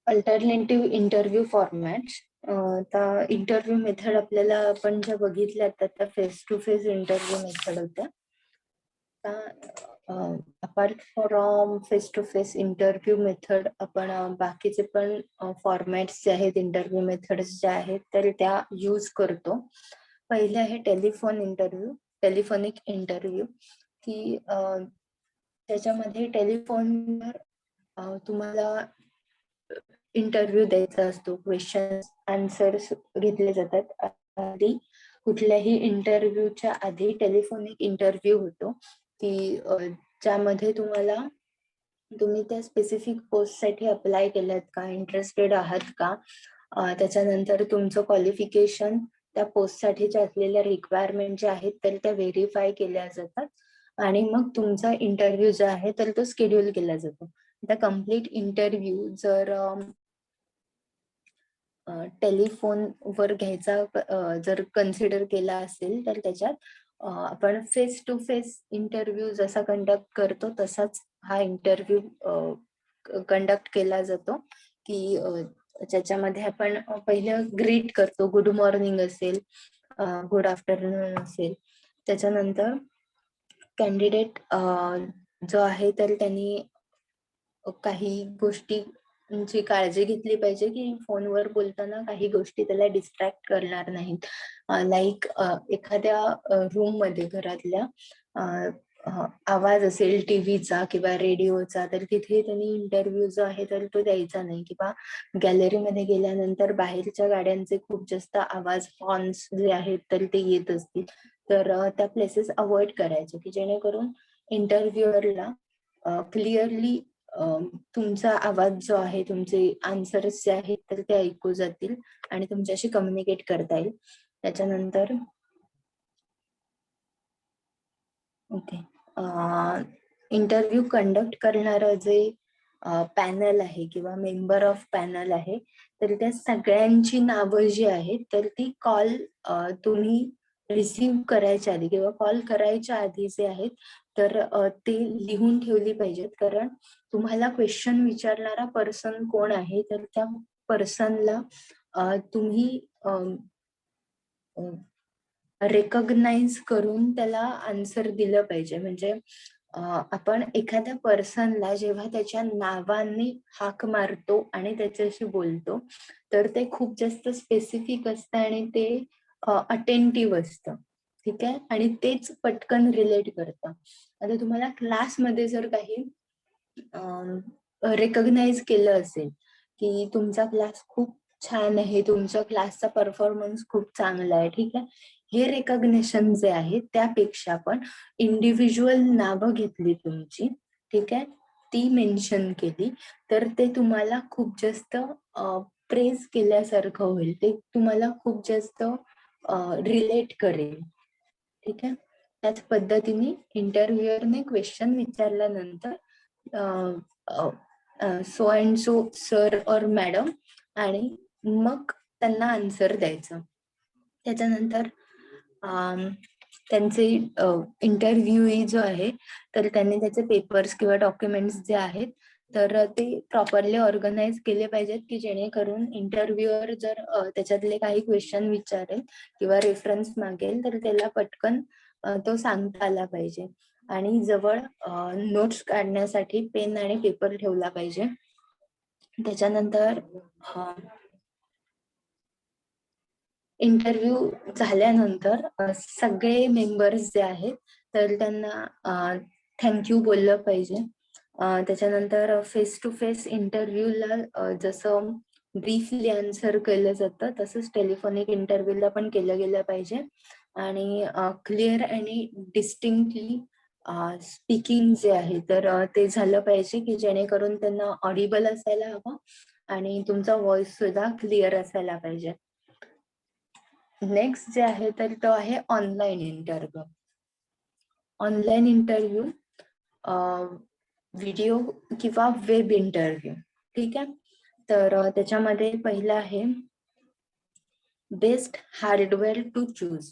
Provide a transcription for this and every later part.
Alternative interview formats. आता interview method आपल्याला आपण ज्या बघितल्या त्या face to face interview method होत्या. Apart from face to face interview method आपण बाकीचे पण फॉर्मॅट्स जे आहेत, इंटरव्ह्यू मेथड्स ज्या आहेत तर त्या यूज करतो. पहिले आहे टेलिफोनिक इंटरव्ह्यू, की त्याच्यामध्ये टेलिफोनवर तुम्हाला इंटरव्ह्यू द्यायचा असतो. क्वेश्चन आन्सर्स घेतले जातात. आधी कुठल्याही इंटरव्ह्यूच्या आधी टेलिफोनिक इंटरव्ह्यू होतो, की ज्यामध्ये तुम्ही त्या स्पेसिफिक पोस्टसाठी अप्लाय केलात का, इंटरेस्टेड आहात का, त्याच्यानंतर तुमचं क्वालिफिकेशन, त्या पोस्टसाठीच्या असलेल्या रिक्वायरमेंट ज्या आहेत तर त्या व्हेरीफाय केल्या जातात आणि मग तुमचा इंटरव्ह्यू जो आहे तर तो शेड्यूल केला जातो. आता कम्प्लीट इंटरव्ह्यू जर टेलिफोनवर घ्यायचा जर कन्सिडर केला असेल तर त्याच्यात आपण फेस टू फेस इंटरव्ह्यू जसा कंडक्ट करतो तसाच हा इंटरव्ह्यू कंडक्ट केला जातो, की ज्याच्यामध्ये आपण पहिलं ग्रीट करतो, गुड मॉर्निंग असेल, गुड आफ्टरनून असेल. त्याच्यानंतर कॅन्डिडेट जो आहे तर त्यांनी काही गोष्टींची काळजी घेतली पाहिजे, की फोनवर बोलताना काही गोष्टी त्याला डिस्ट्रॅक्ट करणार नाहीत. लाईक एखाद्या रूम मध्ये घरातल्या आवाज असेल टीव्हीचा किंवा रेडिओचा, तर तिथे त्यांनी इंटरव्ह्यू जो आहे तर तो द्यायचा नाही. किंवा गॅलरीमध्ये गेल्यानंतर बाहेरच्या गाड्यांचे खूप जास्त आवाज, हॉर्न्स जे आहेत तर ते येत असतील, तर त्या प्लेसेस अवॉइड करायचे, की जेणेकरून इंटरव्ह्युअरला क्लिअरली तुमचा आवाज जो आहे, तुमचे आन्सर्स जे आहेत तर ते ऐकू जातील आणि तुमच्याशी कम्युनिकेट करता येईल. त्याच्यानंतर ओके, इंटरव्ह्यू कंडक्ट करणारं जे पॅनल आहे किंवा मेंबर ऑफ पॅनल आहे, तर त्या सगळ्यांची नावं जी आहेत तर ती कॉल तुम्ही रिसीव्ह करायच्या आधी किंवा कॉल करायच्या आधी जे आहेत तर ते लिहून ठेवली पाहिजेत. कारण तुम्हाला क्वेश्चन विचारणारा पर्सन कोण आहे तर त्या पर्सनला तुम्ही रेकॉग्नाइज करून त्याला आन्सर दिलं पाहिजे. म्हणजे आपण एखाद्या पर्सनला जेव्हा त्याच्या नावाने हाक मारतो आणि त्याच्याशी बोलतो तर ते खूप जास्त स्पेसिफिक असतं आणि ते अटेंटिव्ह असतं. ठीक आहे, आणि तेच पटकन रिलेट करतं. आता तुम्हाला क्लासमध्ये जर काही रेकॉग्नाइज केलं असेल, की तुमचा क्लास खूप छान आहे, तुमच्या क्लासचा परफॉर्मन्स खूप चांगला आहे, ठीक आहे, हे रेकॉग्निशन जे आहे त्यापेक्षा पण इंडिव्हिज्युअल नावं घेतली तुमची, ठीक आहे, ती मेन्शन केली तर ते तुम्हाला खूप जास्त प्रेज केल्यासारखं होईल. ते तुम्हाला खूप जास्त रिलेट करेल. ठीक आहे, त्याच पद्धतीने इंटरव्ह्युअरने क्वेश्चन विचारल्यानंतर सो अँड सो सर और मॅडम आणि मग त्यांना आन्सर द्यायचं. त्याच्यानंतर त्यांचे इंटरव्ह्यूई जो आहे तर त्यांनी त्याचे पेपर्स किंवा डॉक्युमेंट्स जे आहेत तर ते प्रॉपरली ऑर्गनाइज केले पाहिजेत, की जेणेकरून इंटरव्ह्यूअर जर त्याच्यातले काही क्वेश्चन विचारेल किंवा रेफरन्स मागेल तर त्याला पटकन तो सांगता आला पाहिजे. आणि जवळ नोट्स काढण्यासाठी पेन आणि पेपर ठेवला पाहिजे. त्याच्यानंतर इंटरव्ह्यू झाल्यानंतर सगळे मेंबर्स जे आहेत तर त्यांना थँक्यू बोललं पाहिजे. त्याच्यानंतर फेस टू फेस इंटरव्ह्यूला जसं ब्रीफली आन्सर केलं जातं तसंच टेलिफोनिक इंटरव्ह्यूला पण केलं गेलं पाहिजे. आणि क्लिअर आणि डिस्टिंक्टली स्पीकिंग जे आहे तर ते झालं पाहिजे, की जेणेकरून त्यांना ऑडिबल असायला हवं आणि तुमचा व्हॉइस सुद्धा क्लिअर असायला पाहिजे. नेक्स्ट जे आहे तर तो आहे online interview. Online interview video किंवा वेब इंटरव्ह्यू, ठीक आहे. तर त्याच्यामध्ये पहिलं आहे बेस्ट हार्डवेअर टू चूज.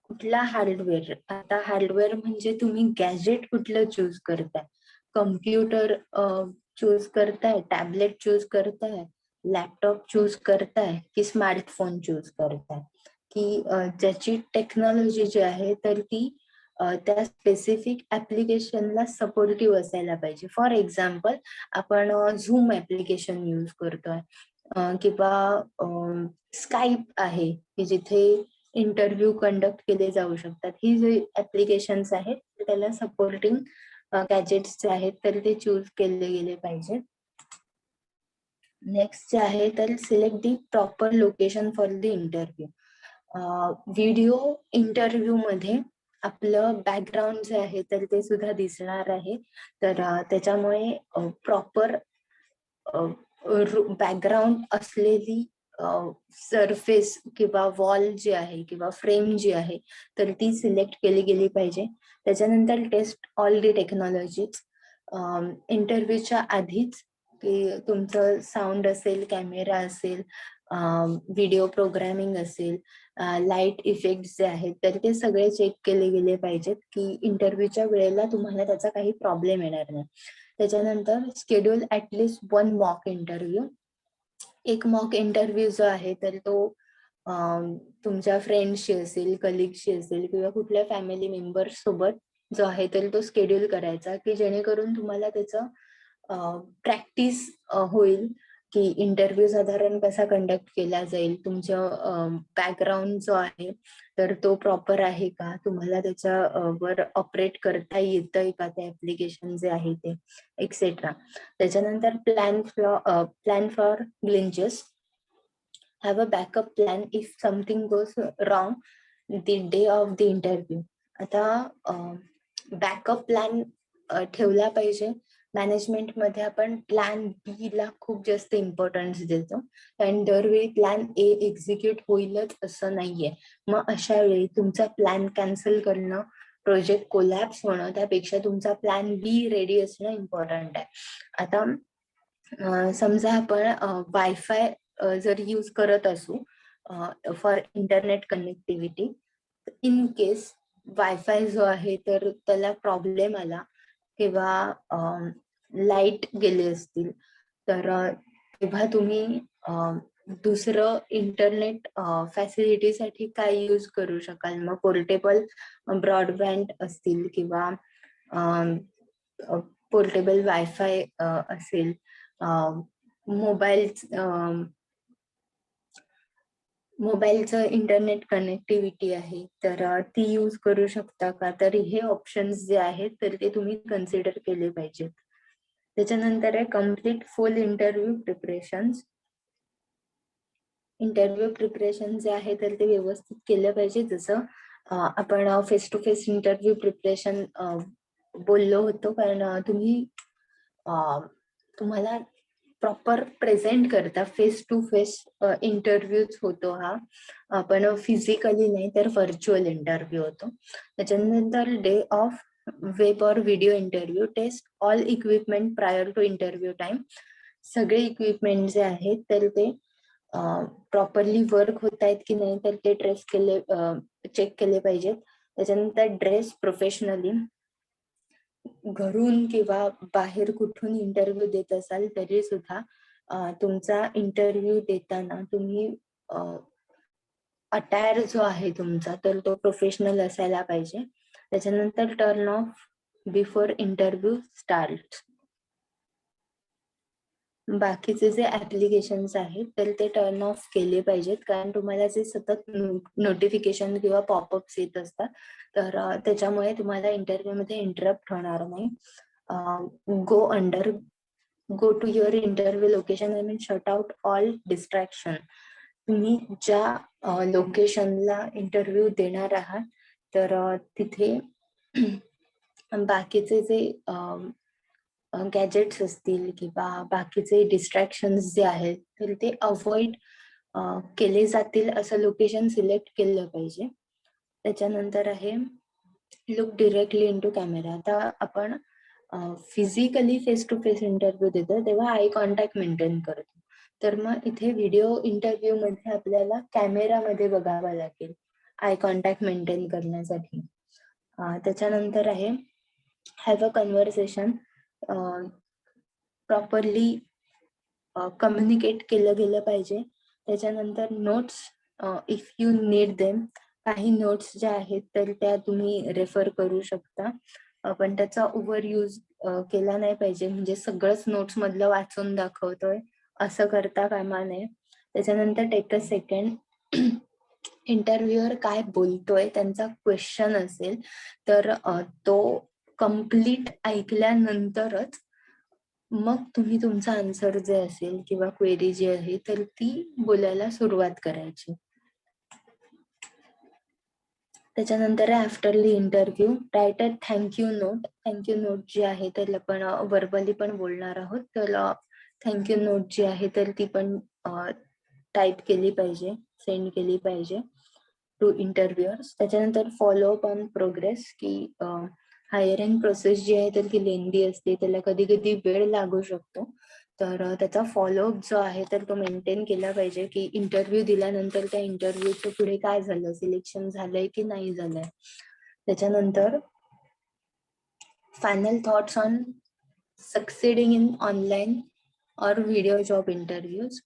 कुठला हार्डवेअर? आता हार्डवेअर म्हणजे तुम्ही गॅजेट कुठलं चूज करताय, कम्प्युटर चूज करताय, टॅबलेट चूज करताय, लॅपटॉप चूज करताय की स्मार्टफोन चूज करताय, की ज्याची टेक्नॉलॉजी जी आहे तर ती त्या स्पेसिफिक ऍप्लिकेशनला सपोर्टिव्ह असायला पाहिजे. फॉर एक्झाम्पल आपण झूम ऍप्लिकेशन यूज करतोय किंवा स्काईप आहे की जिथे इंटरव्ह्यू कंडक्ट केले जाऊ शकतात. ही जी ऍप्लिकेशन्स आहेत त्याला सपोर्टिंग गॅजेट्स जे आहेत तर ते चूज केले गेले पाहिजे. नेक्स्ट जे आहे तर select the proper location for the interview. Video interview मध्ये आपलं बॅकग्राऊंड जे आहे तर ते सुद्धा दिसणार आहे. तर त्याच्यामुळे प्रॉपर बॅकग्राऊंड असलेली सरफेस किंवा वॉल जी आहे किंवा फ्रेम जी आहे तर ती सिलेक्ट केली गेली पाहिजे. त्याच्यानंतर टेस्ट ऑल दी टेक्नॉलॉजीज. इंटरव्ह्यूच्या आधीच की तुमचं साऊंड असेल, कॅमेरा असेल, व्हिडिओ प्रोग्रामिंग असेल, लाईट इफेक्ट जे आहेत तर ते सगळे चेक केले गेले पाहिजेत की इंटरव्ह्यूच्या वेळेला तुम्हाला त्याचा काही प्रॉब्लेम येणार नाही. त्याच्यानंतर शेड्यूल ऍटलिस्ट 1 मॉक इंटरव्ह्यू. एक मॉक इंटरव्ह्यू जो आहे तर तो तुमच्या फ्रेंड्सशी असेल, कलिगशी असेल किंवा कुठल्या फॅमिली मेंबर्स सोबत जो आहे तर तो शेड्यूल करायचा की जेणेकरून तुम्हाला त्याचं प्रॅक्टिस होईल की इंटरव्ह्यू साधारण कसा कंडक्ट केला जाईल, तुमचं बॅकग्राऊंड जो आहे तर तो प्रॉपर आहे का, तुम्हाला त्याच्यावर ऑपरेट करता येतंय का ते ऍप्लिकेशन जे आहे ते, एक्सेट्रा. त्याच्यानंतर plan for glitches. Have a backup plan if something goes wrong the day of the interview. आता बॅकअप प्लॅन ठेवला पाहिजे. मॅनेजमेंटमध्ये आपण प्लॅन बी ला खूप जास्त इम्पॉर्टन्स देतो कारण दरवेळी प्लॅन ए एक्झिक्यूट होईलच असं नाहीये. मग अशा वेळी तुमचा प्लॅन कॅन्सल करणं, प्रोजेक्ट कोलॅप्स होणं त्यापेक्षा तुमचा प्लॅन बी रेडी असणं इम्पॉर्टंट आहे. आता समजा आपण वायफाय जर यूज करत असू for internet connectivity, in case wifi जो आहे तर त्याला प्रॉब्लेम आला किंवा लाईट गेले असतील तर तेव्हा तुम्ही दुसरं इंटरनेट फॅसिलिटीसाठी काय यूज करू शकाल. मग पोर्टेबल ब्रॉडबँड असतील किंवा पोर्टेबल वायफाय असेल, मोबाईलचं इंटरनेट कनेक्टिव्हिटी आहे तर ती यूज करू शकता का. तर हे ऑप्शन्स जे आहेत तर ते तुम्ही कन्सिडर केले पाहिजेत. त्याच्यानंतर आहे complete full interview preparations. Interview preparation जे आहे तर ते व्यवस्थित केलं पाहिजे. जसं आपण face to face interview preparation बोललो होतो कारण तुम्हाला प्रॉपर प्रेझेंट करता फेस टू फेस इंटरव्ह्यूच होतो हा. पण फिजिकली नाही तर व्हर्च्युअल इंटरव्ह्यू होतो. त्याच्यानंतर डे ऑफ वेब और video interview. Test all equipment prior to interview time. सगळे इक्विपमेंट जे आहेत तर ते प्रॉपरली वर्क होत आहेत की नाही तर ते चेक केले पाहिजेत. त्याच्यानंतर ड्रेस प्रोफेशनली. घरून किंवा बाहेर कुठून इंटरव्ह्यू देत असाल तरी सुद्धा तुमचा इंटरव्ह्यू देताना तुम्ही अटायर जो आहे तुमचा तर तो प्रोफेशनल असायला पाहिजे. त्याच्यानंतर turn off before interview start. बाकीचे जे ऍप्लिकेशन्स आहेत तर ते टर्न ऑफ केले पाहिजेत कारण तुम्हाला जे सतत नोटिफिकेशन किंवा पॉपअप्स येत असतात तर त्याच्यामुळे तुम्हाला इंटरव्ह्यू मध्ये इंटरप्ट होणार नाही. Go to your interview location आणि शट आउट ऑल डिस्ट्रॅक्शन. तुम्ही ज्या लोकेशनला इंटरव्ह्यू देणार आहात तर तिथे बाकीचे जे गॅजेट्स असतील किंवा बाकीचे डिस्ट्रॅक्शन्स जे आहेत तर ते अवॉइड केले जातील असं लोकेशन सिलेक्ट केलं पाहिजे. त्याच्यानंतर आहे look directly into camera. आता आपण physically face to face interview देतो तेव्हा आय कॉन्टॅक्ट मेंटेन करतो. तर मग इथे व्हिडिओ इंटरव्ह्यू मध्ये आपल्याला कॅमेरामध्ये बघावं लागेल आय कॉन्टॅक्ट मेंटेन करण्यासाठी. त्याच्यानंतर आहे have a conversation properly communicate केलं गेलं पाहिजे. त्याच्यानंतर notes, if you need them, काही नोट्स ज्या आहेत तर त्या तुम्ही रेफर करू शकता, पण त्याचा ओव्हर यूज केला नाही पाहिजे, म्हणजे सगळंच नोट्स मधलं वाचून दाखवतोय असं करता कामा नये. त्याच्यानंतर टेक अ सेकंड, इंटरव्ह्यूअर काय बोलतोय, त्यांचा क्वेश्चन असेल तर तो कम्प्लीट ऐकल्यानंतरच मग तुम्ही तुमचा आन्सर जे असेल किंवा क्वेरी जी आहे तर ती बोलायला सुरुवात करायची. त्याच्यानंतर afterly interview write a thank you note. Thank you note जी आहे तर आपण वर्बली पण बोलणार आहोत, तर थँक्यू नोट जी आहे तर ती पण टाईप केली पाहिजे, सेंड केली पाहिजे टू इंटरव्ह्युअर्स. त्याच्यानंतर फॉलोअप ऑन प्रोग्रेस, की हायरिंग प्रोसेस जी आहे तर ती लेंदी असते, त्याला कधी कधी वेळ लागू शकतो, तर त्याचा फॉलोअप जो आहे तर तो मेंटेन केला पाहिजे, की इंटरव्ह्यू दिल्यानंतर त्या इंटरव्ह्यूचं पुढे काय झालं, सिलेक्शन झालंय की नाही झालंय. त्याच्यानंतर final thoughts on succeeding in online और व्हिडिओ जॉब इंटरव्ह्यूज.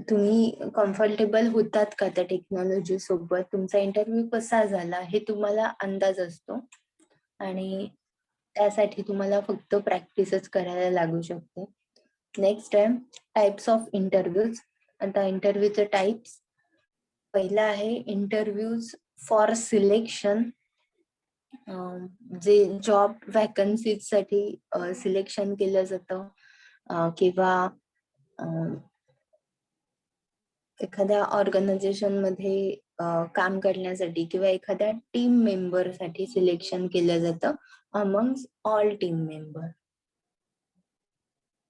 तुम्ही कम्फर्टेबल होतात का त्या टेक्नॉलॉजी सोबत, तुमचा इंटरव्ह्यू कसा झाला हे तुम्हाला अंदाज असतो, आणि त्यासाठी तुम्हाला फक्त प्रॅक्टिसच करायला लागू शकते. नेक्स्ट आहे टाइप्स ऑफ इंटरव्ह्यूज. आता इंटरव्ह्यूचे टाइप्स, पहिला आहे इंटरव्ह्यूज फॉर सिलेक्शन, जे जॉब वॅकन्सीज साठी सिलेक्शन केलं जातं, किंवा एखाद्या ऑर्गनायझेशन मध्ये काम करण्यासाठी किंवा एखाद्या टीम मेंबर साठी सिलेक्शन केलं जातं अमंग्स ऑल टीम मेंबर.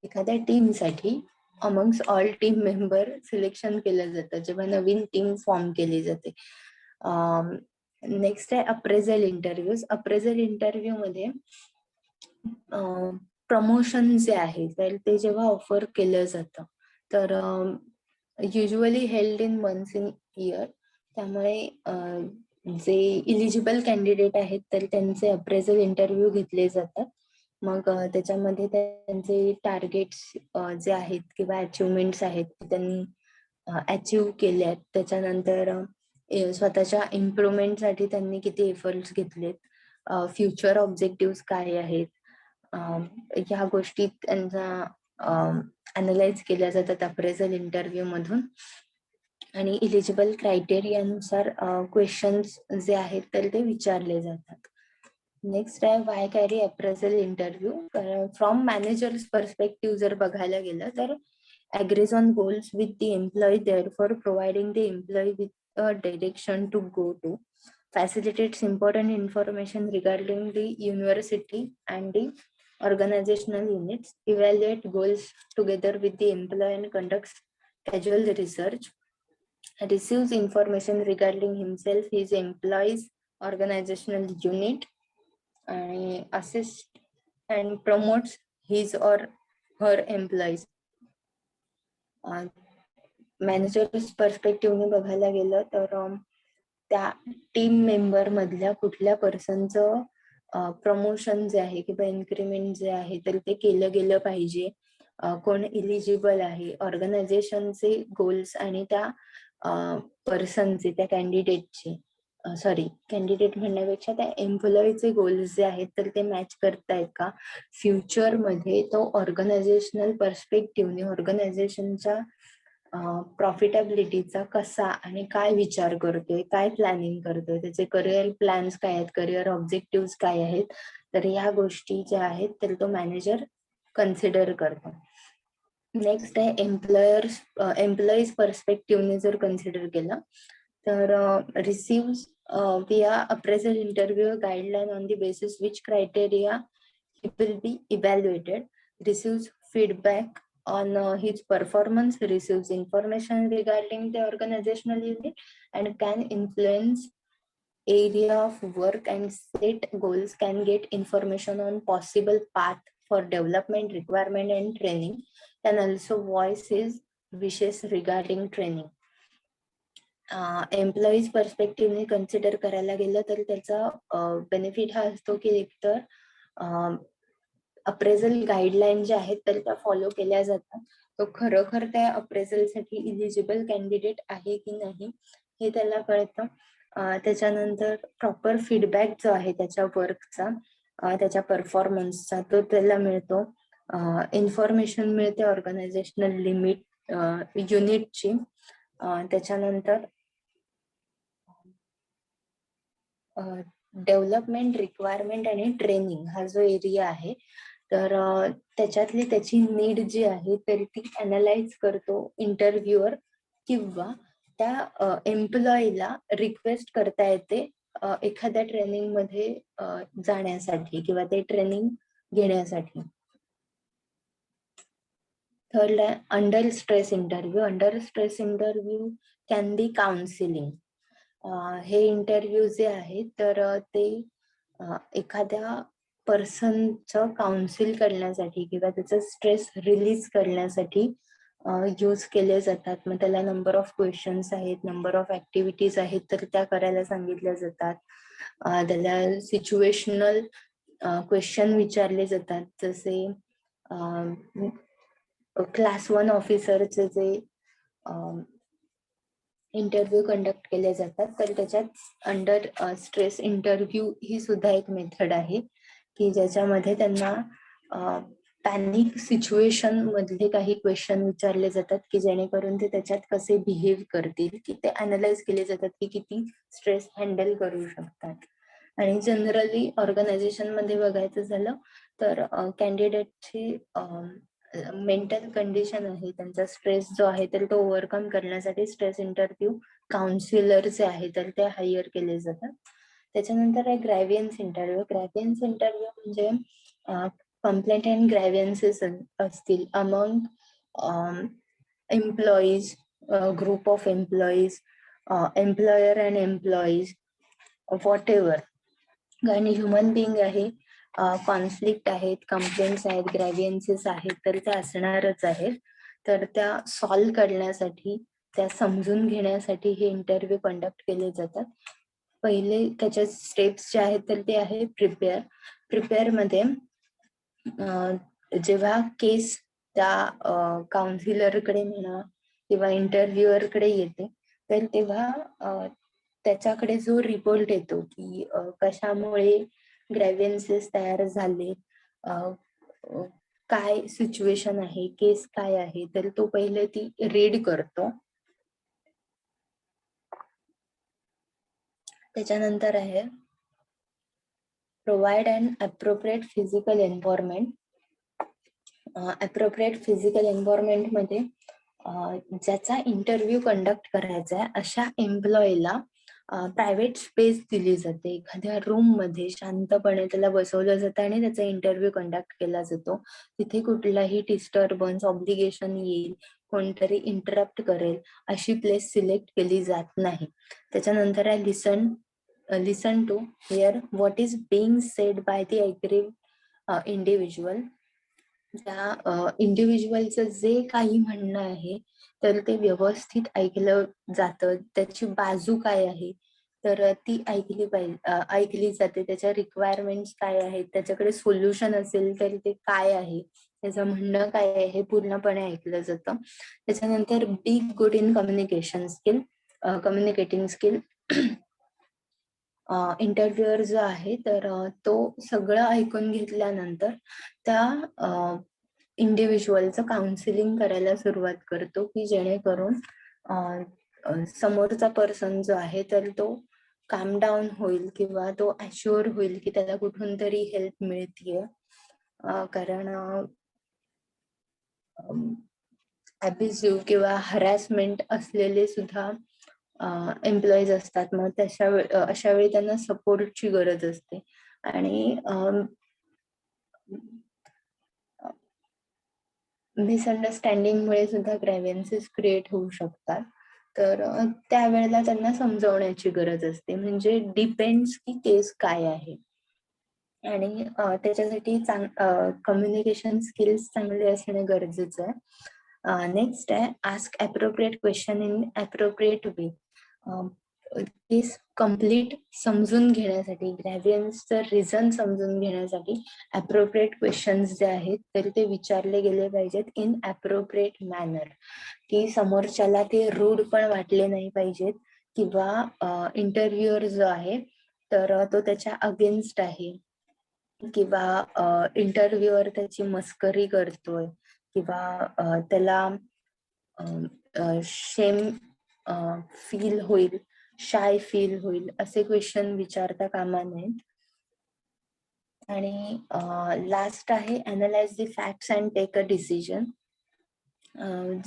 एखाद्या टीम साठी amongst all team member selection केलं जातं जेव्हा नवीन टीम फॉर्म केली जाते. नेक्स्ट आहे अप्रेझल इंटरव्ह्यूज. अप्रेझल इंटरव्ह्यू मध्ये प्रमोशन जे आहे तर ते जेव्हा ऑफर केलं जातं तर usually held in months in year, त्यामुळे जे इलिजिबल कॅन्डिडेट आहेत तर त्यांचे अप्रेझल इंटरव्ह्यू घेतले जातात. मग त्याच्यामध्ये त्यांचे टार्गेट्स जे आहेत किंवा अचिव्हमेंट्स आहेत ते त्यांनी अचीव्ह केल्यात, त्याच्यानंतर स्वतःच्या इम्प्रुव्हमेंटसाठी त्यांनी किती एफर्ट्स घेतलेत, फ्युचर ऑब्जेक्टिव्ह काय आहेत, ह्या गोष्टी त्यांचा अनालाइज केल्या जातात अप्रेझल इंटरव्ह्यू मधून. आणि इलिजिबल क्रायटेरियानुसार क्वेश्चन्स जे आहेत तर ते विचारले जातात. नेक्स्ट आहे Y carry appraisal interview. From managers perspective जर बघायला गेलं तर agrees on goals with the employee, therefore providing the employee with a direction to go to, facilitates important information regarding the university and the organizational units, evaluate goals together with the employee and conducts casual research, receives information regarding himself, his employees, organizational unit, and assists and promotes his or her employees. Managers पर्स्पेक्टिव्हने बघायला गेलं तर त्या team member मधल्या कुठल्या पर्सनचं promotion जे आहे किंवा इन्क्रीमेंट जे आहे तर ते केलं गेलं पाहिजे, कोण इलिजिबल आहे, ऑर्गनायझेशनचे गोल्स आणि त्या पर्सनचे, त्या कॅन्डिडेटचे, सॉरी कॅन्डिडेट म्हणण्यापेक्षा त्या एम्प्लॉईचे गोल्स जे आहेत तर ते मॅच करतायत का, फ्युचर मध्ये तो ऑर्गनायझेशनल पर्स्पेक्टिव्हने ऑर्गनायझेशनच्या प्रॉफिटेबिलिटीचा कसा आणि काय विचार करतोय, काय प्लॅनिंग करतोय, त्याचे करिअर प्लॅन्स काय आहेत, करिअर ऑब्जेक्टिव्ह काय आहेत, तर ह्या गोष्टी ज्या आहेत तर तो मॅनेजर कन्सिडर करतो. नेक्स्ट आहे एम्प्लॉईज पर्स्पेक्टिव्हने जर कन्सिडर केलं तर receive via appraisal interview guideline on the basis which criteria he will be evaluated, receives feedback on his performance, receives information regarding the organizational unit, and can influence area of work and set goals, can get information on possible path for development, requirement and training, can also voice his wishes regarding training. Employees पर्स्पेक्टिव्हने consider करायला गेलं तर त्याचा benefit हा असतो की एकतर appraisal guideline ज्या आहेत तर त्या फॉलो केल्या जातात. तो खरोखर त्या अप्रेझलसाठी इलिजिबल कॅन्डिडेट आहे की नाही हे त्याला कळतं. त्याच्यानंतर प्रॉपर फीडबॅक जो आहे त्याच्या वर्कचा, त्याच्या परफॉर्मन्सचा, तो त्याला मिळतो. इन्फॉर्मेशन मिळते ऑर्गनायझेशनल लिमिट युनिटची. त्याच्यानंतर डेव्हलपमेंट, रिक्वायरमेंट आणि ट्रेनिंग हा जो एरिया आहे तर त्याच्यातली त्याची नीड जी आहे तर ती अनालाइज करतो इंटरव्ह्यूअर, किंवा त्या एम्प्लॉईला रिक्वेस्ट करता येते एखाद्या ट्रेनिंग मध्ये जाण्यासाठी किंवा ते ट्रेनिंग घेण्यासाठी. थर्ड आहे under stress interview. Under stress interview can be counselling. हे इंटरव्ह्यू जे आहेत तर ते एखाद्या पर्सनचं काउन्सिल करण्यासाठी किंवा त्याचं स्ट्रेस रिलीज करण्यासाठी यूज केले जातात. मग त्याला नंबर ऑफ क्वेश्चन्स आहेत, नंबर ऑफ ऍक्टिव्हिटीज आहेत तर त्या करायला सांगितल्या जातात. त्याला सिच्युएशनल क्वेश्चन विचारले जातात, जसे क्लास 1 ऑफिसरचे जे इंटरव्ह्यू कंडक्ट केले जातात तर त्याच्यात अंडर स्ट्रेस इंटरव्ह्यू ही सुद्धा एक मेथड आहे की ज्याच्यामध्ये त्यांना पॅनिक सिच्युएशन मधले काही क्वेश्चन विचारले जातात की जेणेकरून ते त्याच्यात कसे बिहेव करतील, की ते अनालाइज केले जातात की किती स्ट्रेस हँडल करू शकतात. आणि जनरली ऑर्गनायझेशन मध्ये बघायचं झालं तर कॅन्डिडेटची मेंटल कंडिशन आहे, त्यांचा स्ट्रेस जो आहे तर तो ओव्हरकम करण्यासाठी स्ट्रेस इंटरव्ह्यू काउन्सिलर जे आहे तर ते हायर केले जातात. त्याच्यानंतर आहे ग्रॅव्हियन्स इंटरव्ह्यू. ग्रॅव्हियन्स इंटरव्ह्यू म्हणजे कंप्लेंट अँड ग्रॅव्हियन्सेस असतील among employees, group of employees, employer and employees, what ever. आणि ह्युमन बिंग आहे, कॉन्फ्लिक्ट आहेत, कंप्लेंट्स आहेत, ग्रॅव्हियन्सेस आहेत तर त्या असणारच आहेत. तर त्या सॉल्व्ह करण्यासाठी, त्या समजून घेण्यासाठी हे इंटरव्ह्यू कंडक्ट केले जातात. पहिले त्याच्या स्टेप्स जे आहेत तर ते आहे प्रिपेअर. प्रिपेअर मध्ये जेव्हा केस त्या काउन्सिलरकडे म्हणा किंवा इंटरव्ह्युअरकडे येते तर तेव्हा त्याच्याकडे जो रिपोर्ट येतो की कशामुळे ग्रॅव्हियन्सेस तयार झाले, काय सिच्युएशन आहे, केस काय आहे, तर तो पहिले ती रीड करतो. त्याच्यानंतर आहे provide and appropriate physical environment. Appropriate physical environment मध्ये ज्याचा इंटरव्ह्यू कंडक्ट करायचा आहे अशा एम्प्लॉईला प्रायव्हेट स्पेस दिली जाते. एखाद्या रूम मध्ये शांतपणे त्याला बसवलं जातं आणि त्याचा इंटरव्ह्यू कंडक्ट केला जातो. तिथे कुठलाही डिस्टर्बन्स, ऑब्लिगेशन येईल, कोणतरी इंटरप्ट करेल अशी प्लेस सिलेक्ट केली जात नाही. त्याच्यानंतर आहे listen to hear what is being said by the aggrieved individual. त्या इंडिव्हिज्युअलचं जे काही म्हणणं आहे तर ते व्यवस्थित ऐकलं जातं. त्याची बाजू काय आहे तर ती ऐकली जाते. त्याच्या रिक्वायरमेंट्स काय आहेत, त्याच्याकडे सोल्युशन असेल तर ते काय आहे, त्याचं म्हणणं काय आहे हे पूर्णपणे ऐकलं जातं. त्याच्यानंतर be good in communication skill, communicating skill. Interviewer जो आहे तर तो सगळं ऐकून घेतल्यानंतर त्या इंडिव्हिज्युअलचं काउन्सिलिंग करायला सुरुवात करतो की जेणेकरून समोरचा पर्सन जो आहे तर तो काम डाऊन होईल किंवा तो अश्युअर होईल की त्याला कुठून तरी हेल्प मिळतीये. कारण अब्युसिव्ह किंवा हरॅसमेंट असलेले सुद्धा एम्प्लॉईज असतात. मग अशा वेळी त्यांना सपोर्टची गरज असते आणि मिसअंडरस्टँडिंगमुळे सुद्धा ग्रॅव्हियन्सेस क्रिएट होऊ शकतात. तर त्यावेळेला त्यांना समजवण्याची गरज असते. म्हणजे डिपेंड्स की केस काय आहे. आणि त्याच्यासाठी कम्युनिकेशन स्किल्स चांगले असणे गरजेचं आहे. नेक्स्ट आहे ask appropriate question in appropriate way. Case complete समजून घेण्यासाठी, ग्रॅव्हियन्सचं रिझन समजून घेण्यासाठी अप्रोप्रिएट क्वेश्चन्स जे आहेत तर ते विचारले गेले पाहिजेत इन अप्रोप्रिएट मॅनर, की समोरच्याला ते रूड पण वाटले नाही पाहिजेत किंवा इंटरव्ह्युअर जो आहे तर तो त्याच्या अगेन्स्ट आहे किंवा इंटरव्ह्युअर त्याची मस्करी करतोय किंवा त्याला शेम फील होईल, शाय फील होईल असे क्वेश्चन विचारता कामा नयेत. आणि लास्ट आहे analyse the facts and take a decision.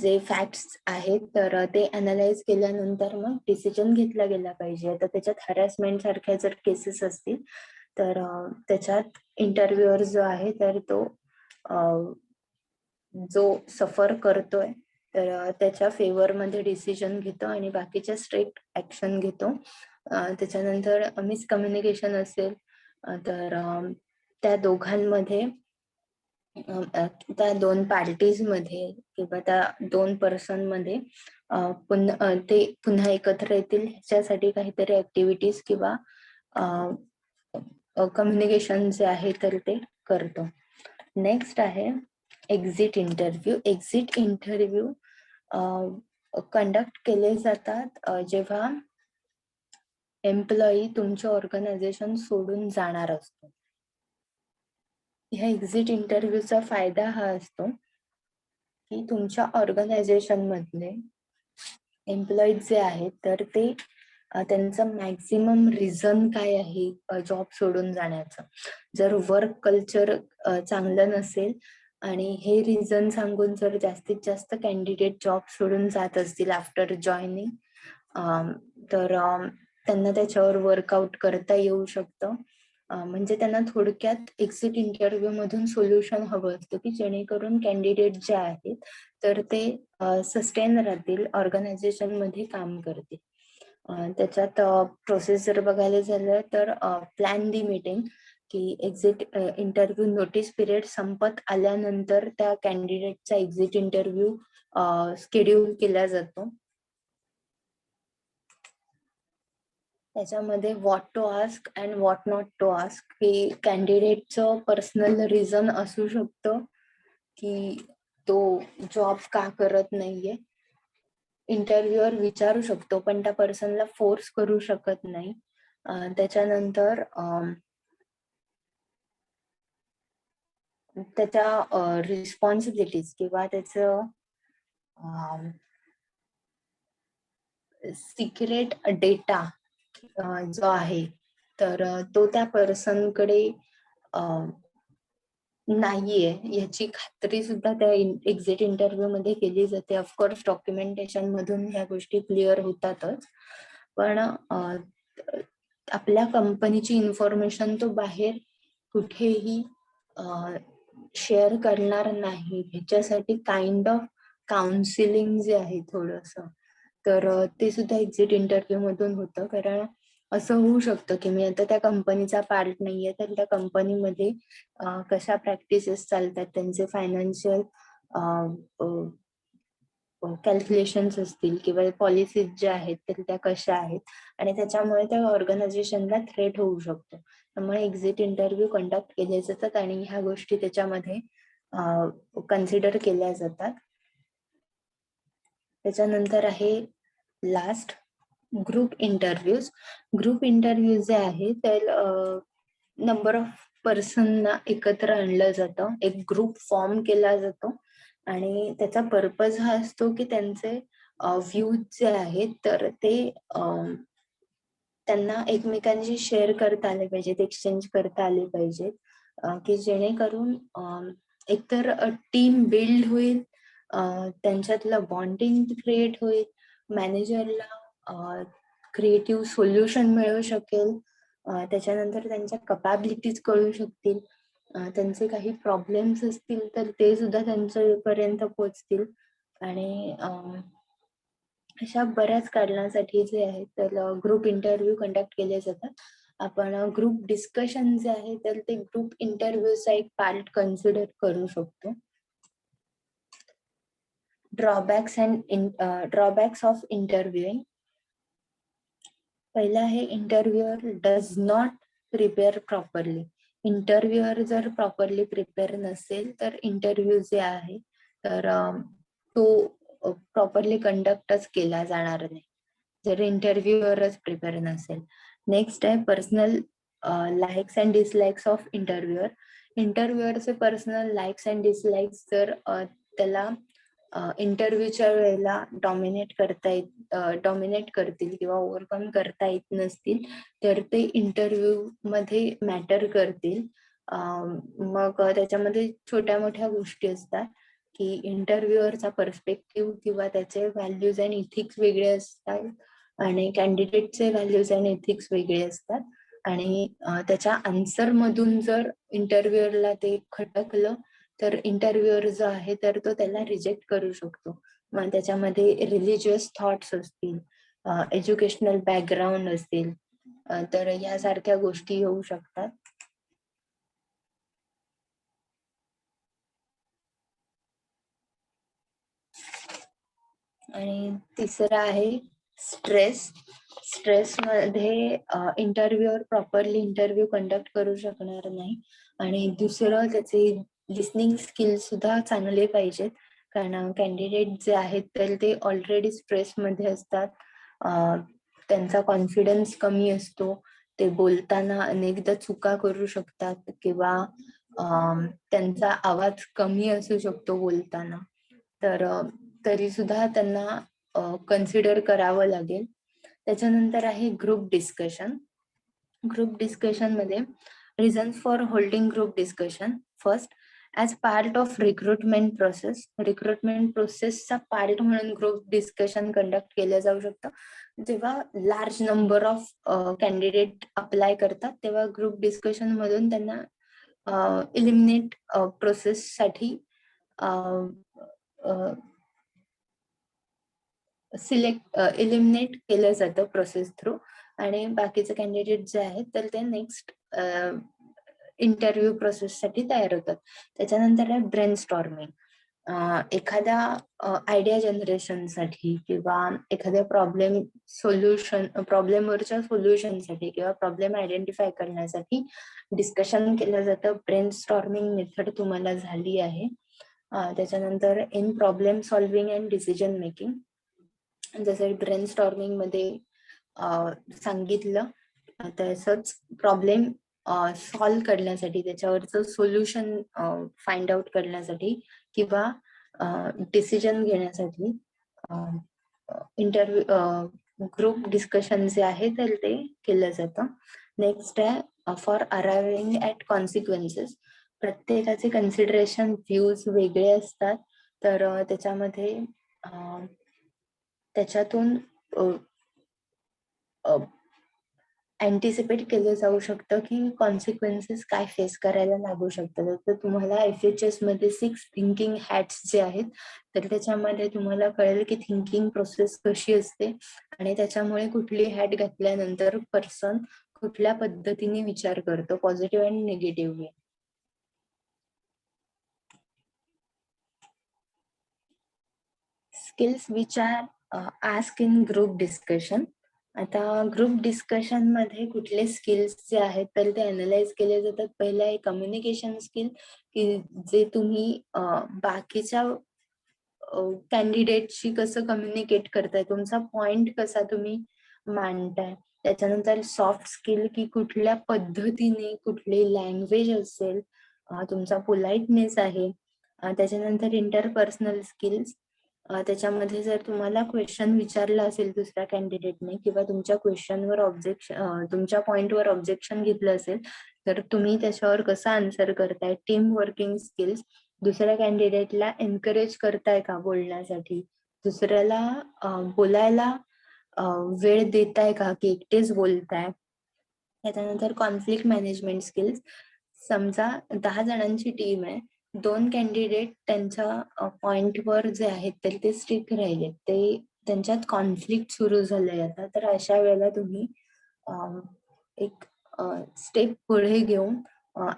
जे फॅक्ट्स आहेत तर ते अनालाइज केल्यानंतर मग डिसिजन घेतला गेला पाहिजे. आता त्याच्यात हॅरॅसमेंट सारख्या जर केसेस असतील तर त्याच्यात इंटरव्ह्युअर जो आहे तर तो जो सफर करतोय तर त्याच्या फेवर मध्ये डिसिजन घेतो आणि बाकीच्या स्ट्रिक्ट ऍक्शन घेतो. त्याच्यानंतर मिसकम्युनिकेशन असेल तर त्या दोघांमध्ये त्या दोन पार्टीज मध्ये किंवा त्या दोन पर्सन मध्ये ते पुन्हा एकत्र येतील ह्याच्यासाठी काहीतरी ऍक्टिव्हिटीज किंवा कम्युनिकेशन जे आहे तर ते करतो. नेक्स्ट आहे exit interview. Exit interview conduct केले जातात जेव्हा एम्प्लॉई तुमच्या ऑर्गनायझेशन सोडून जाणार असतो. ह्या एक्झिट इंटरव्ह्यूचा फायदा हा असतो की तुमच्या ऑर्गनायझेशन मधले एम्प्लॉईज जे आहेत तर ते त्यांचं मॅक्झिमम रिझन काय आहे जॉब सोडून जाण्याचं. जर वर्क कल्चर चांगलं नसेल आणि हे रिझन सांगून जर जास्तीत जास्त कॅन्डिडेट जॉब सोडून जात असतील आफ्टर जॉईनिंग तर त्यांना त्याच्यावर वर्कआउट करता येऊ शकतं. म्हणजे त्यांना थोडक्यात एक्झिट इंटरव्ह्यू मधून सोल्युशन हवं असतं की जेणेकरून कॅन्डिडेट जे आहेत तर ते सस्टेन राहतील, ऑर्गनायझेशन मध्ये काम करतील. त्याच्यात प्रोसेस जर बघायला झालं तर प्लॅन दी मीटिंग, की एक्झिट इंटरव्ह्यू नोटीस पिरियड संपत आल्यानंतर त्या कॅन्डिडेटचा एक्झिट इंटरव्ह्यू शेड्यूल केला जातो. त्याच्यामध्ये what to ask and what not to ask, की कॅन्डिडेटचं पर्सनल रिझन असू शकतं की तो जॉब का करत नाहीये. इंटरव्ह्यूअर विचारू शकतो पण त्या पर्सनला फोर्स करू शकत नाही. त्याच्यानंतर त्याच्या रिस्पॉन्सिबिलिटीज किंवा त्याचं सिक्रेट डेटा जो आहे तर तो त्या पर्सनकडे नाहीये याची खात्री सुद्धा त्या एक्झिट इंटरव्ह्यू मध्ये केली जाते. ऑफकोर्स डॉक्युमेंटेशन मधून ह्या गोष्टी क्लिअर होतातच, पण आपल्या कंपनीची इन्फॉर्मेशन तो बाहेर कुठेही शेअर करणार नाही. ह्याच्यासाठी काइंड ऑफ काउन्सिलिंग जे आहे थोडस तर ते सुद्धा एक्झिट इंटरव्ह्यू मधून होतं. कारण असं होऊ शकतं की मी आता त्या कंपनीचा पार्ट नाहीये तर त्या कंपनीमध्ये कशा प्रॅक्टिसेस चालतात, त्यांचे फायनान्शियल कॅल्क्युलेशन्स असतील किंवा पॉलिसीज ज्या आहेत तर त्या कशा आहेत आणि त्याच्यामुळे त्या ऑर्गनायझेशनला थ्रेट होऊ शकतो. त्यामुळे एक्झिट इंटरव्ह्यू कंडक्ट केले जातात आणि ह्या गोष्टी त्याच्यामध्ये कन्सिडर केल्या जातात. त्याच्यानंतर आहे last group interviews. Group interview जे आहे तर नंबर ऑफ पर्सनना एकत्र आणलं जातं, एक ग्रुप फॉर्म केला जातो आणि त्याचा पर्पज हा असतो की त्यांचे व्ह्यूज जे आहेत तर ते त्यांना एकमेकांशी शेअर करता आले पाहिजेत, एक्सचेंज करता आले पाहिजेत, की जेणेकरून एकतर टीम बिल्ड होईल, त्यांच्यातलं बॉन्डिंग क्रिएट होईल, मॅनेजरला क्रिएटिव्ह सोल्युशन मिळू शकेल, त्याच्यानंतर त्यांच्या कपॅबिलिटीज कळू शकतील, त्यांचे काही प्रॉब्लेम्स असतील तर ते सुद्धा त्यांच्यापर्यंत पोहोचतील आणि अशा बऱ्याच कारणासाठी जे आहे तर ग्रुप इंटरव्ह्यू कंडक्ट केले जातात. आपण ग्रुप डिस्कशन जे आहे तर ते ग्रुप इंटरव्ह्यूचा एक पार्ट कन्सिडर करू शकतो. Drawbacks of interviewing. पहिला आहे interviewer does not prepare properly. Interviewer जर प्रॉपरली प्रिपेअर नसेल तर इंटरव्ह्यू जे आहे तर तो प्रॉपरली कंडक्टच केला जाणार नाही जर इंटरव्ह्यूअरच प्रिपेअर नसेल. नेक्स्ट आहे personal likes and dislikes of interviewer. इंटरव्ह्यूअरचे पर्सनल लाईक्स अँड डिसलाईक्स जर त्याला इंटरव्ह्यूच्या वेळेला डॉमिनेट करतील किंवा ओव्हरकम करता येत नसतील तर ते इंटरव्ह्यू मध्ये मॅटर करतील. मग त्याच्यामध्ये छोट्या मोठ्या गोष्टी असतात की इंटरव्ह्यूअरचा पर्स्पेक्टिव्ह किंवा त्याचे व्हॅल्यूज अँड इथिक्स वेगळे असतात आणि कॅन्डिडेटचे व्हॅल्यूज अँड इथिक्स वेगळे असतात आणि त्याच्या आन्सर मधून जर इंटरव्ह्यूअरला ते खटकलं तर इंटरव्ह्यूअर जो आहे तर तो त्याला रिजेक्ट करू शकतो. मग त्याच्यामध्ये रिलिजियस थॉट्स असतील, एज्युकेशनल बॅकग्राऊंड असतील तर यासारख्या गोष्टी होऊ शकतात. आणि तिसरं आहे स्ट्रेस. स्ट्रेस मध्ये इंटरव्ह्यूअर प्रॉपरली इंटरव्ह्यू कंडक्ट करू शकणार नाही. आणि दुसरं त्याचे लिसनिंग स्किल सुद्धा चांगले पाहिजेत कारण कॅन्डिडेट जे आहेत तर ते ऑलरेडी स्ट्रेस मध्ये असतात. त्यांचा कॉन्फिडन्स कमी असतो. ते बोलताना अनेकदा चुका करू शकतात किंवा त्यांचा आवाज कमी असू शकतो बोलताना. तर तरी सुद्धा त्यांना कन्सिडर करावं लागेल. त्याच्यानंतर आहे ग्रुप डिस्कशन. ग्रुप डिस्कशन मध्ये reasons for holding group discussion. First, as part of recruitment प्रोसेसचा पार्ट म्हणून ग्रुप डिस्कशन कंडक्ट केलं जाऊ शकतं. जेव्हा large number of candidate apply करतात तेव्हा ग्रुप डिस्कशन मधून त्यांना इलिमिनेट प्रोसेस साठी इलिमिनेट केलं जातं प्रोसेस थ्रू आणि बाकीचे कॅन्डिडेट जे आहेत तर ते नेक्स्ट इंटरव्ह्यू प्रोसेस साठी तयार होतात. त्याच्यानंतर आहे ब्रेन स्टॉर्मिंग. एखाद्या आयडिया जनरेशन साठी किंवा एखाद्या प्रॉब्लेमवरच्या सोल्युशनसाठी किंवा प्रॉब्लेम आयडेंटिफाय करण्यासाठी डिस्कशन केलं जातं. ब्रेन स्टॉर्मिंग मेथड तुम्हाला झाली आहे. त्याच्यानंतर in problem solving and decision making. जसं ब्रेन स्टॉर्मिंग मध्ये सांगितलं तसंच प्रॉब्लेम सॉल्व्ह करण्यासाठी त्याच्यावरचं सोल्युशन फाइंड आउट करण्यासाठी किंवा डिसिजन घेण्यासाठी ग्रुप डिस्कशन जे आहे तर ते केलं जातं. नेक्स्ट आहे फॉर अरायव्हिंग ऍट कॉन्सिक्वेन्सेस. प्रत्येकाचे कन्सिडरेशन व्ह्यूज वेगळे असतात तर त्याच्यामध्ये त्याच्यातून अँटिसिपेट केलं जाऊ शकतं की कॉन्सिक्वेन्सेस काय फेस करायला लागू शकतात. तर तुम्हाला FHS मध्ये 6 थिंकिंग हॅट्स जे आहेत तर त्याच्यामध्ये तुम्हाला कळेल की थिंकिंग प्रोसेस कशी असते आणि त्याच्यामुळे कुठली हॅट घातल्यानंतर पर्सन कुठल्या पद्धतीने विचार करतो, पॉझिटिव्ह आणि negative way. Skills which are ask in group discussion. आता ग्रुप डिस्कशन मध्ये कुठले स्किल्स जे आहेत तर ते अनालाइज केले जातात. पहिला आहे कम्युनिकेशन स्किल की जे तुम्ही बाकीच्या कॅन्डिडेटशी कसं कम्युनिकेट करताय, तुमचा पॉइंट कसा तुम्ही मांडताय. त्याच्यानंतर सॉफ्ट स्किल की कुठल्या पद्धतीने कुठली लँग्वेज असेल, तुमचा पोलाइटनेस आहे. त्याच्यानंतर इंटरपर्सनल स्किल्स. त्याच्यामध्ये जर तुम्हाला क्वेश्चन विचारला असेल दुसऱ्या कॅन्डिडेटने किंवा तुमच्या क्वेश्चनवर तुमच्या पॉइंटवर ऑब्जेक्शन घेतलं असेल तर तुम्ही त्याच्यावर कसं आन्सर करताय. Team working skills. दुसऱ्या कॅन्डिडेटला एनकरेज करताय का बोलण्यासाठी, दुसऱ्याला बोलायला वेळ देताय का की एकटेच बोलताय. त्याच्यानंतर कॉन्फ्लिक्ट मॅनेजमेंट स्किल्स. समजा 10 जणांची टीम आहे, 2 कॅन्डिडेट त्यांच्या पॉइंटवर जे आहेत तर ते स्टिक राहिले, ते त्यांच्यात कॉन्फ्लिक्ट सुरू झालंय आता, तर अशा वेळेला तुम्ही एक स्टेप पुढे घेऊन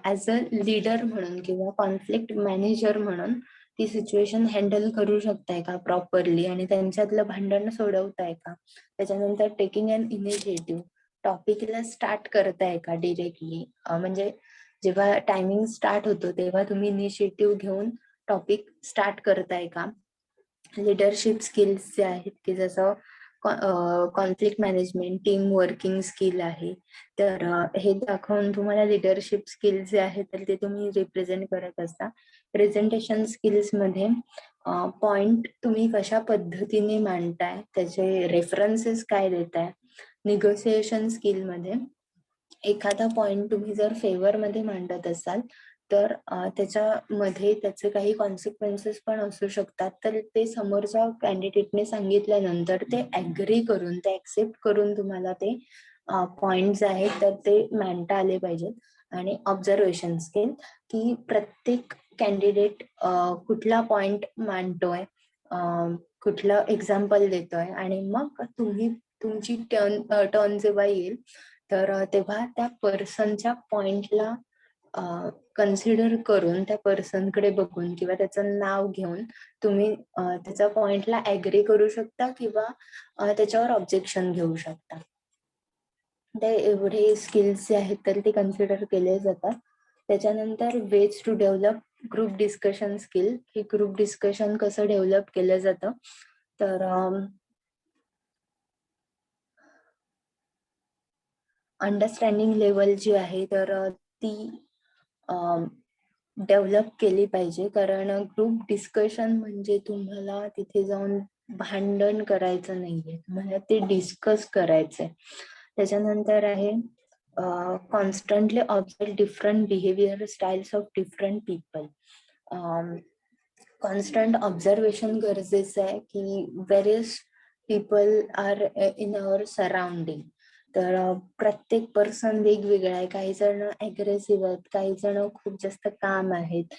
ऍज अ लीडर म्हणून किंवा कॉन्फ्लिक्ट मॅनेजर म्हणून ती सिच्युएशन हँडल करू शकताय का प्रॉपरली आणि त्यांच्यातलं भांडण सोडवताय का. त्याच्यानंतर टेकिंग अन इनिशिएटिव्ह, टॉपिकला स्टार्ट करताय का डिरेक्टली, म्हणजे जेव्हा टायमिंग स्टार्ट होतो तेव्हा तुम्ही इनिशिएटिव्ह घेऊन टॉपिक स्टार्ट करताय का. लिडरशिप स्किल्स जे आहेत की जसं conflict management, team working skill आहे, तर हे दाखवून तुम्हाला लिडरशिप स्किल्स जे आहेत तर ते तुम्ही रिप्रेझेंट करत असता. प्रेझेंटेशन स्किल्स मध्ये पॉइंट तुम्ही कशा पद्धतीने मांडताय, त्याचे रेफरन्सेस काय देताय. निगोसिएशन स्किल मध्ये एखादा पॉइंट तुम्ही जर फेवर मध्ये मांडत असाल तर त्याच्यामध्ये त्याचे काही कॉन्सिक्वेन्सेस पण असू शकतात, तर ते समोरच्या कॅन्डिडेटने सांगितल्यानंतर ते ऍग्री करून, ते ऍक्सेप्ट करून तुम्हाला ते पॉइंट्स आहेत तर ते मांडता आले पाहिजेत. आणि ऑब्झर्वेशन स्किल, की प्रत्येक कॅन्डिडेट कुठला पॉइंट मांडतोय, कुठलं एक्झाम्पल देतोय आणि मग तुमची टर्न जेव्हा येईल तर तेव्हा त्या पर्सनच्या पॉइंटला कन्सिडर करून, त्या पर्सनकडे बघून किंवा त्याचं नाव घेऊन तुम्ही त्याच्या पॉइंटला ऍग्री करू शकता किंवा त्याच्यावर ऑब्जेक्शन घेऊ शकता. ते एवढे स्किल्स जे आहेत तर ते कन्सिडर केले जातात. त्याच्यानंतर ways to develop group discussion skill, हे ग्रुप डिस्कशन कसं डेव्हलप केलं जातं तर अंडरस्टँडिंग लेवल जी आहे तर ती डेव्हलप केली पाहिजे, कारण ग्रुप डिस्कशन म्हणजे तुम्हाला तिथे जाऊन भांडण करायचं नाहीये, तुम्हाला ते डिस्कस करायचंय. त्याच्यानंतर आहे constantly observe different behaviour styles of different people. Constant observation गरजेचं आहे की various people are in our surrounding. तर प्रत्येक पर्सन वेगवेगळा आहे, काही जण अग्रेसिव्ह आहेत, काही जण खूप जास्त काम आहेत,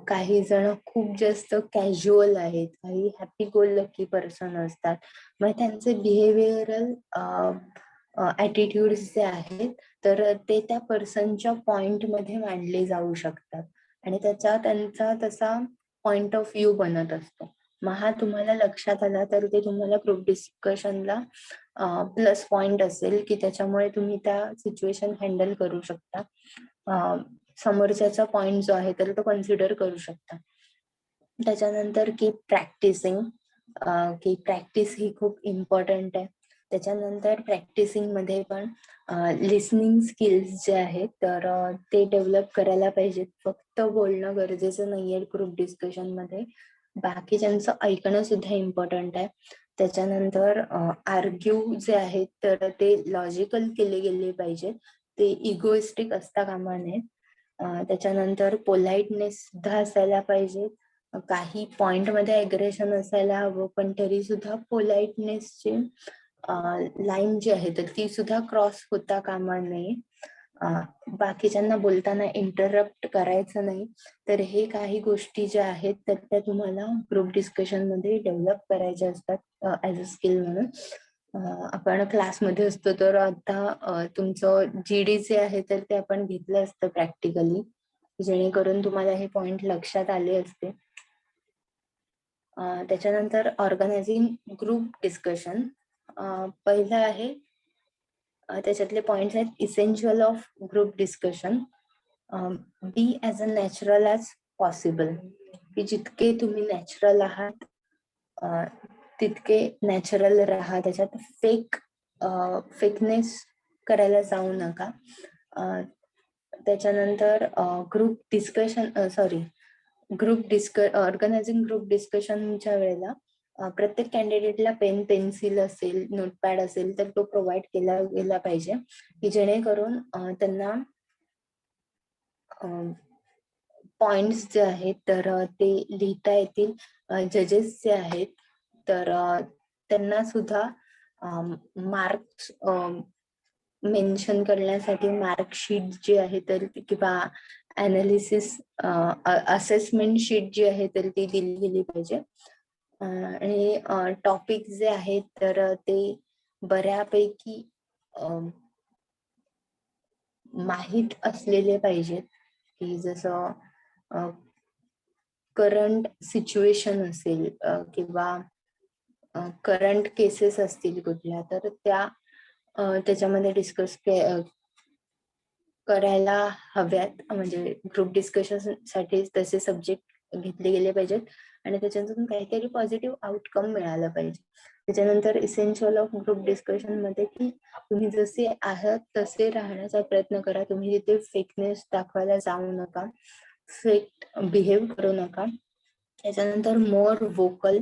काही जण खूप जास्त कॅज्युअल आहेत, काही हॅपी गो लकी पर्सन असतात. मग त्यांचे बिहेवियरल ऍटिट्यूड जे आहेत तर ते त्या पर्सनच्या पॉइंट मध्ये मांडले जाऊ शकतात आणि त्यांचा तसा पॉइंट ऑफ व्ह्यू बनत असतो. मग हा तुम्हाला लक्षात आला तर ते तुम्हाला ग्रुप डिस्कशनला प्लस पॉइंट असेल की त्याच्यामुळे तुम्ही त्या सिच्युएशन हँडल करू शकता. समोरच्याचा पॉइंट जो आहे तर तो कन्सिडर करू शकता. त्याच्यानंतर की प्रॅक्टिसिंग, की प्रॅक्टिस ही खूप इम्पॉर्टंट आहे. त्याच्यानंतर प्रॅक्टिसिंग मध्ये पण लिसनिंग स्किल्स जे आहेत तर ते डेव्हलप करायला पाहिजेत. फक्त बोलणं गरजेचं नाहीये ग्रुप डिस्कशन मध्ये, बाकीच्यांचं ऐकणं सुद्धा इम्पॉर्टंट आहे. त्याच्यानंतर आर्ग्यू जे आहेत तर ते लॉजिकल केले गेले पाहिजेत, ते इगोइस्टिक असता कामा नये. त्याच्यानंतर पोलाइटनेस सुद्धा असायला पाहिजे. काही पॉइंट मध्ये अग्रेशन असायला हवं, पण तरी सुद्धा पोलाइटनेसची लाईन जी आहे तर ती सुद्धा क्रॉस होता कामा नये. बाकीच्यांना बोलताना इंटरप्ट करायचं नाही. तर हे काही गोष्टी ज्या आहेत तर त्या तुम्हाला ग्रुप डिस्कशन मध्ये डेव्हलप करायच्या असतात ऍज अ स्किल म्हणून. आपण क्लासमध्ये असतो तर आता तुमचं जीडी जे आहे तर ते आपण घेतलं असतं प्रॅक्टिकली, जेणेकरून तुम्हाला हे पॉइंट लक्षात आले असते. त्याच्यानंतर ऑर्गनायझिंग ग्रुप डिस्कशन, पहिलं आहे त्याच्यातले पॉइंट्स आहेत essential of group discussion, be as a natural as possible, की जितके तुम्ही नॅचरल आहात तितके नॅचरल राहा, त्याच्यात फेकनेस करायला जाऊ नका. त्याच्यानंतर ऑर्गनायझिंग ग्रुप डिस्कशनच्या वेळेला प्रत्येक कॅन्डिडेटला पेन पेन्सिल असेल, नोटपॅड असेल तर तो प्रोव्हाइड केला गेला पाहिजे, की जेणेकरून त्यांना पॉइंट्स जे आहेत तर ते लिहिता येतील. जजेस जे आहेत तर त्यांना सुद्धा मार्क्स मेन्शन करण्यासाठी मार्कशीट जी आहे तर किंवा अनालिसिस असेसमेंट शीट जी आहे तर ती दिली गेली पाहिजे. आणि टॉपिक जे आहेत तर ते बऱ्यापैकी माहीत असलेले पाहिजेत, की जसं करंट सिच्युएशन असेल किंवा करंट केसेस असतील कुठल्या, तर त्या त्याच्यामध्ये डिस्कस करायला हव्यात. म्हणजे ग्रुप डिस्कशन साठी तसे सब्जेक्ट घेतले गेले पाहिजेत आणि त्याच्यातून काहीतरी पॉझिटिव्ह आउटकम मिळालं पाहिजे. त्याच्यानंतर इसेन्शियल ऑफ ग्रुप डिस्कशन मध्ये की तुम्ही जसे आहात तसे राहण्याचा प्रयत्न करा. तुम्ही तिथे फेकनेस दाखवायला जाऊ नका, फेक बिहेव करू नका. त्याच्यानंतर मोर वोकल,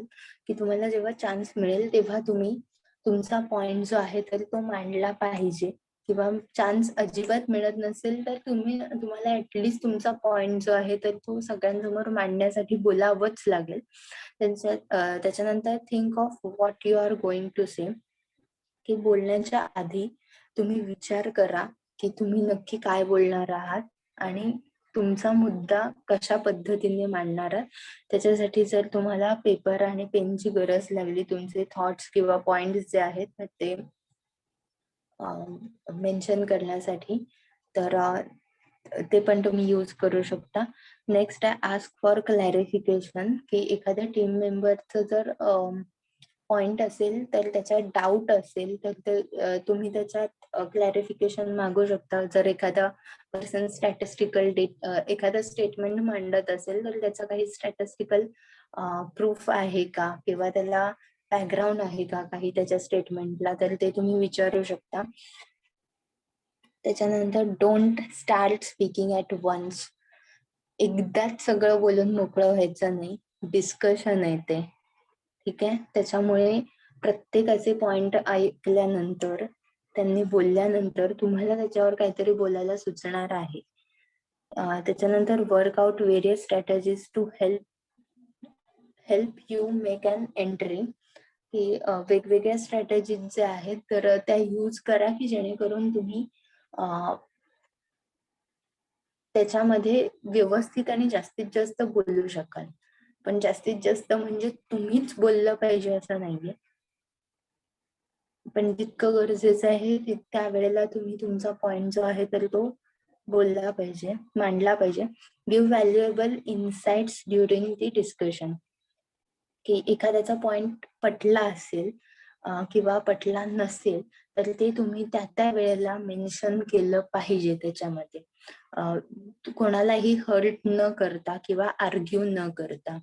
की तुम्हाला जेव्हा चान्स मिळेल तेव्हा तुम्ही तुमचा पॉइंट जो आहे तर तो मांडला पाहिजे. किंवा चान्स अजिबात मिळत नसेल तर तुम्हाला ऍटलिस्ट तुमचा पॉइंट जो आहे तर तो सगळ्यांसमोर मांडण्यासाठी बोलावंच लागेल. त्याच्यानंतर think of what you are going to say, की बोलण्याच्या आधी तुम्ही विचार करा की तुम्ही नक्की काय बोलणार आहात आणि तुमचा मुद्दा कशा पद्धतीने मांडणार आहात. त्याच्यासाठी जर तुम्हाला पेपर आणि पेनची गरज लागली, तुमचे थॉट्स किंवा पॉइंट्स जे आहेत ते मेन्शन करण्यासाठी, तर ते पण तुम्ही यूज करू शकता. नेक्स्ट आहे आस्क फॉर क्लॅरिफिकेशन, की एखाद्या टीम मेंबरचं जर पॉइंट असेल तर त्याच्यात डाऊट असेल तर तुम्ही त्याच्यात क्लॅरिफिकेशन मागू शकता. जर एखादा पर्सन एखादा स्टेटमेंट मांडत असेल तर त्याचा काही स्टॅटिस्टिकल प्रूफ आहे का किंवा त्याला बॅकग्राऊंड आहे का काही त्याच्या स्टेटमेंटला, तर ते तुम्ही विचारू शकता. त्याच्यानंतर don't start speaking at once, एकदाच सगळं बोलून मोकळं व्हायचं नाही, डिस्कशन आहे ते, ठीक आहे. त्याच्यामुळे प्रत्येकाचे पॉइंट ऐकल्यानंतर, त्यांनी बोलल्यानंतर तुम्हाला त्याच्यावर काहीतरी बोलायला सुचणार आहे. त्याच्यानंतर work out various strategies to help you make an entry, की वेगवेगळ्या स्ट्रॅटेजीज ज्या आहेत तर त्या यूज करा की जेणेकरून तुम्ही त्याच्यामध्ये व्यवस्थित आणि जास्तीत जास्त बोलू शकाल. पण जास्तीत जास्त म्हणजे तुम्हीच बोललं पाहिजे असं नाहीये, पण जितकं गरजेचं आहे त्या वेळेला तुम्ही तुमचा पॉइंट जो आहे तर तो बोलला पाहिजे, मांडला पाहिजे. Give valuable insights during the discussion, की एखाद्याचा पॉइंट पटला असेल किंवा पटला नसेल तर ते तुम्ही त्या वेळेला मेन्शन केलं पाहिजे त्याच्यामध्ये, कोणालाही हर्ट न करता किंवा आर्ग्यू न करता.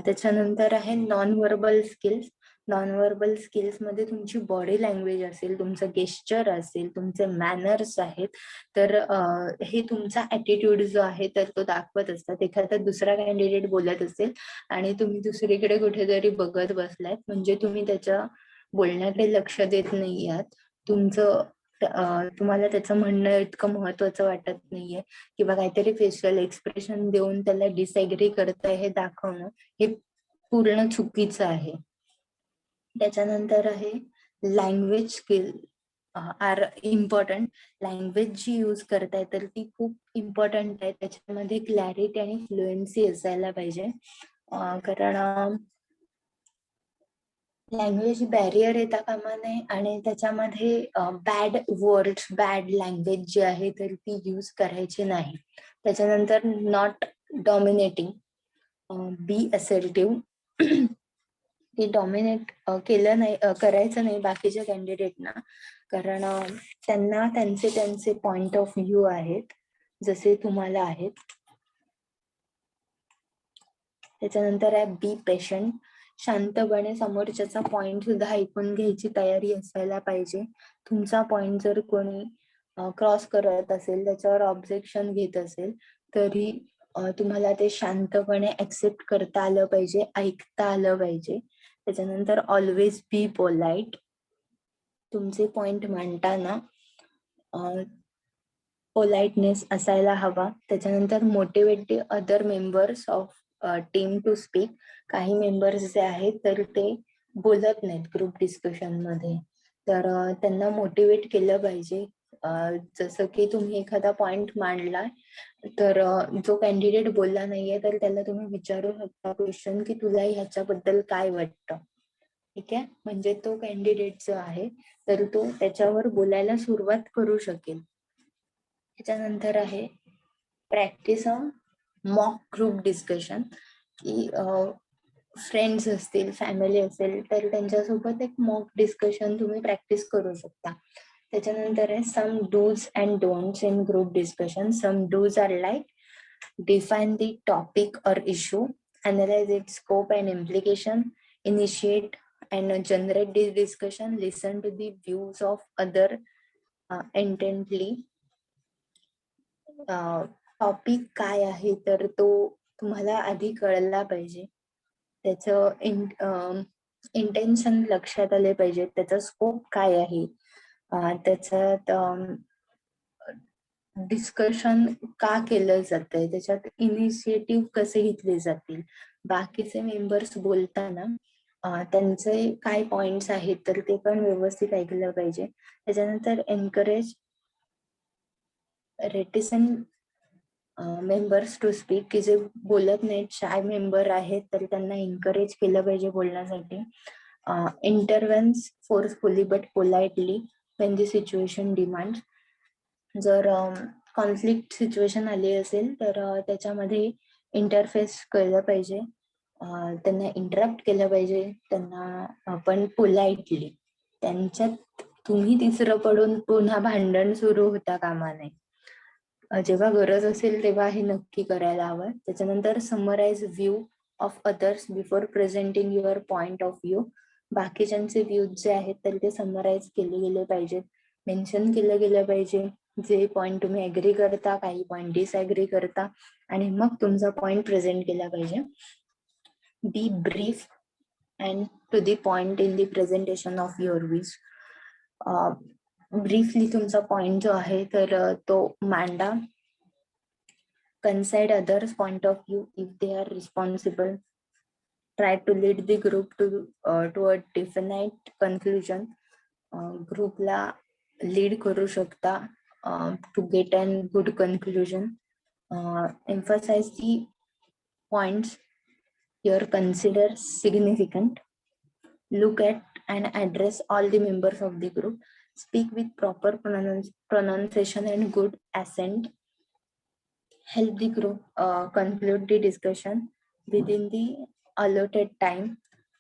त्याच्यानंतर आहे non verbal skills. Non verbal skills मध्ये तुमची बॉडी लँग्वेज असेल, तुमचं गेस्चर असेल, तुमचे मॅनर्स आहेत, तर हे तुमचा ऍटिट्यूड जो आहे तर तो दाखवत असतात. एखादा दुसरा कॅन्डिडेट बोलत असेल आणि तुम्ही दुसरीकडे कुठेतरी बघत बसलात म्हणजे तुम्ही त्याच्या बोलण्याकडे लक्ष देत नाही आहात, तुम्हाला त्याचं म्हणणं इतकं महत्वाचं वाटत नाहीये किंवा काहीतरी फेशियल एक्सप्रेशन देऊन त्याला डिसएग्री करताय हे दाखवणं, हे पूर्ण चुकीचं आहे. त्याच्यानंतर आहे language skill are important. Language जी यूज करताय तर ती खूप इम्पॉर्टंट आहे. त्याच्यामध्ये क्लॅरिटी आणि फ्लुएन्सी असायला पाहिजे, कारण लँग्वेज बॅरियर येता कामा नये आणि त्याच्यामध्ये बॅड वर्ड्स, बॅड लँग्वेज जी आहे तर ती यूज करायची नाही. त्याच्यानंतर नॉट डॉमिनेटिंग, बी असर्टिव्ह, की डॉमिनेट केलं नाही, करायचं नाही बाकीच्या कॅन्डिडेटना, कारण त्यांना त्यांचे पॉइंट ऑफ व्ह्यू आहेत जसे तुम्हाला आहेत. त्याच्यानंतर आहे बी पेशंट, शांतपणे समोरच्याचा पॉइंट सुद्धा ऐकून घ्यायची तयारी असायला पाहिजे. तुमचा पॉइंट जर कोणी क्रॉस करत असेल, त्याच्यावर ऑब्जेक्शन घेत असेल तरी तुम्हाला ते शांतपणे ऍक्सेप्ट करता आलं पाहिजे, ऐकता आलं पाहिजे. त्याच्यानंतर ऑलवेज बी पोलाइट, तुमचे पॉइंट मांडताना पोलाइटनेस असायला हवा. त्याच्यानंतर motivate other members of team to speak. काही मेंबर्स जे आहेत तर ते बोलत नाहीत ग्रुप डिस्कशन मध्ये, तर त्यांना मोटिवेट केलं पाहिजे. जसं की तुम्ही एखादा पॉइंट मांडला तर जो कॅन्डिडेट बोलला नाहीये तर त्याला तुम्ही विचारू शकता क्वेश्चन की तुला ह्याच्याबद्दल काय वाटतं, ठीक आहे. म्हणजे तो कॅन्डिडेट जो आहे तर तो त्याच्यावर बोलायला सुरुवात करू शकेल. त्याच्यानंतर आहे प्रॅक्टिस मॉक ग्रुप डिस्कशन, की फ्रेंड्स असतील, फॅमिली असेल, तर त्यांच्यासोबत एक मॉक डिस्कशन तुम्ही प्रॅक्टिस करू शकता. त्याच्यानंतर आहे some dos and don'ts in group discussion. Some dos are like define the topic or issue, analyze its scope and implication, initiate and generate this discussion, listen to the views of other intently. Topic काय आहे तर तो तुम्हाला आधी कळला पाहिजे, त्याचं intention लक्षात आले पाहिजे, त्याचा स्कोप काय आहे, त्याच्यात डिस्कशन का केलं जातंय, त्याच्यात इनिशिएटिव्ह कसे घेतले जातील, बाकीचे मेंबर्स बोलताना त्यांचे काय पॉइंट्स आहेत तर ते पण व्यवस्थित ऐकलं पाहिजे. त्याच्यानंतर एनकरेज रेटिसंट मेंबर्स टू स्पीक, की जे बोलत नाहीत, शाय मेंबर आहेत, तर त्यांना एनकरेज केलं पाहिजे बोलण्यासाठी. Intervenes forcefully but politely when the situation demand. जर कॉन्फ्लिक्ट सिच्युएशन आली असेल तर त्याच्यामध्ये इंटरफेस केलं पाहिजे, त्यांना इंटरप्ट केलं पाहिजे, त्यांना आपण पोलाइटली. त्यांच्यात तुम्ही तिसरं पडून पुन्हा भांडण सुरू होता कामा नये. जेव्हा गरज असेल तेव्हा हे नक्की करायला हवं. त्याच्यानंतर summarise view of others before presenting your point of view. बाकीच्यांचे व्ह्यूज जे आहेत तर ते समराइज केले गेले पाहिजेत, मेन्शन केलं गेलं पाहिजे. जे पॉइंट तुम्ही ऍग्री करता, काही पॉइंट डिसऍग्री करता, आणि मग तुमचा पॉइंट प्रेझेंट केला पाहिजे. Be brief and to the point in the presentation of your views. Briefly तुमचा पॉइंट जो आहे तर तो मांडा. Consider others point of view if they are responsible. Try to lead the group to a definite conclusion. ग्रुपला lead करू शकता to get an good conclusion. Emphasise the points here consider significant. Look at and address all the members of the group. Speak with proper pronunciation and good accent. Help the group conclude the discussion within the allotted time.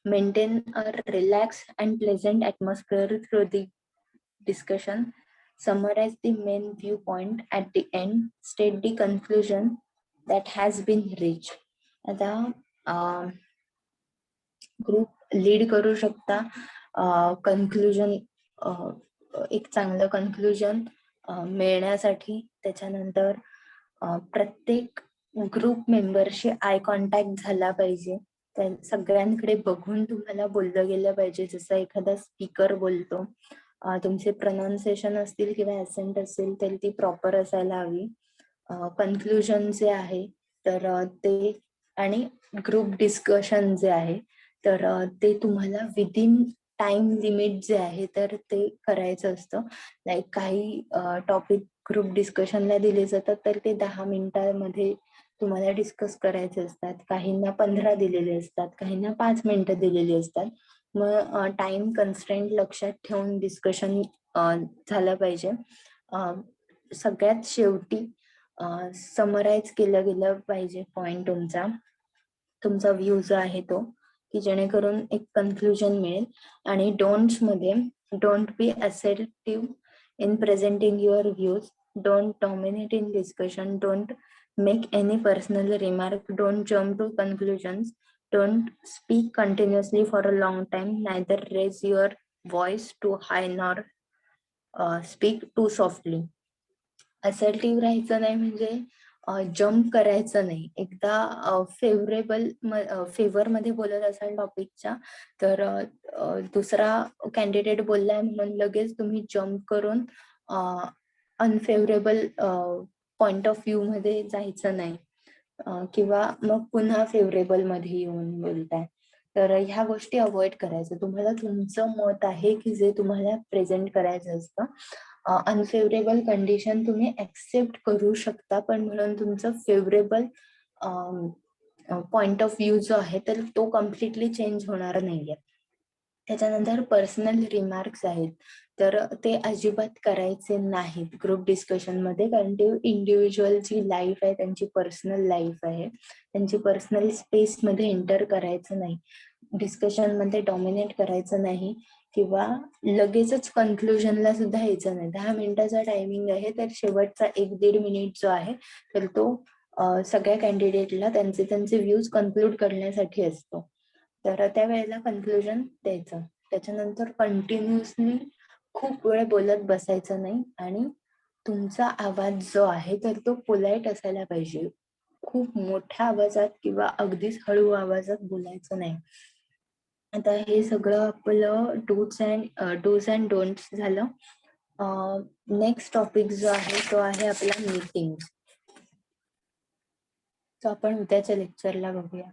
Maintain a relaxed and pleasant atmosphere through the discussion. Summarize the main viewpoint at the end. State the conclusion that has been reached. आता group lead करू शकता. Conclusion, एक चांगलं conclusion मिळण्यासाठी. त्याच्यानंतर प्रत्येक group मेंबरशी eye contact झाला पाहिजे. सगळ्यांकडे बघून तुम्हाला बोललं गेलं पाहिजे, जसं एखादा स्पीकर बोलतो. तुमचे प्रनाउन्सिएशन असतील किंवा ऍसेंट असेल तर ती प्रॉपर असायला हवी. कन्क्लुजन जे आहे तर ते, आणि ग्रुप डिस्कशन जे आहे तर ते तुम्हाला विदिन टाइम लिमिट जे आहे तर ते करायचं असतं. लाईक काही टॉपिक ग्रुप डिस्कशनला दिले जातात तर ते 10 मिनिटांमध्ये तुम्हाला डिस्कस करायचे असतात. काहींना 15 दिलेले असतात, काहींना 5 मिनिटं दिलेली असतात. मग टाइम कन्स्ट्रेंट लक्षात ठेवून डिस्कशन झालं पाहिजे. सगळ्यात शेवटी समराइज केलं गेलं पाहिजे पॉइंट तुमचा व्ह्यू जो आहे तो, की जेणेकरून एक कन्क्लुजन मिळेल. आणि डोंट्स मध्ये, don't be assertive in presenting your views. Don't dominate in discussion. Don't make any personal remark. Don't jump to conclusions. Don't speak continuously for a long time. Neither raise your voice too high nor speak too softly. Assertive राहायचं नाही म्हणजे jump करायचं नाही. एकदा favour मध्ये बोलत असाल टॉपिकच्या तर दुसरा कॅन्डिडेट बोललाय म्हणून लगेच तुम्ही जम्प करून अनफेवरेबल पॉइंट ऑफ व्ह्यू मध्ये जायचं नाही, किंवा मग पुन्हा फेवरेबल मध्ये येऊन बोलताय. तर ह्या गोष्टी अवॉइड करायचं. तुम्हाला तुमचं मत आहे की जे तुम्हाला प्रेझेंट करायचं असतं. अनफेवरेबल कंडिशन तुम्ही ऍक्सेप्ट करू शकता, पण म्हणून तुमचं फेवरेबल पॉइंट ऑफ व्ह्यू जो आहे तर तो कम्प्लिटली चेंज होणार नाहीये. त्याच्यानंतर पर्सनल रिमार्क्स आहेत, तर ते अजिबात करायचे नाहीत ग्रुप डिस्कशन मध्ये, कारण ते इंडिव्हिज्युअलची लाईफ आहे, त्यांची पर्सनल लाईफ आहे, त्यांची पर्सनल स्पेस मध्ये एंटर करायचं नाही, डिस्कशन मध्ये डॉमिनेट करायचं नाही, किंवा लगेचच कन्क्लुजनला सुद्धा यायचं नाही. 10 मिनिटाचा टायमिंग आहे, तर शेवटचा 1-1.5 मिनिट जो आहे तर तो सगळ्या कॅन्डिडेटला त्यांचे त्यांचे व्ह्यूज कन्क्लूड करण्यासाठी असतो. तर त्यावेळेला कन्क्लुजन द्यायचं. त्याच्यानंतर कंटिन्युअसली खूप वेळ बोलत बसायचं नाही, आणि तुमचा आवाज जो आहे तर तो पोलाइट असायला पाहिजे. खूप मोठ्या आवाजात किंवा अगदीच हळू आवाजात बोलायचं नाही. आता हे सगळं आपलं डूज अँड डोंट्स झालं. नेक्स्ट टॉपिक जो आहे तो आहे आपला मीटिंग. तो आपण उद्याच्या लेक्चरला बघूया.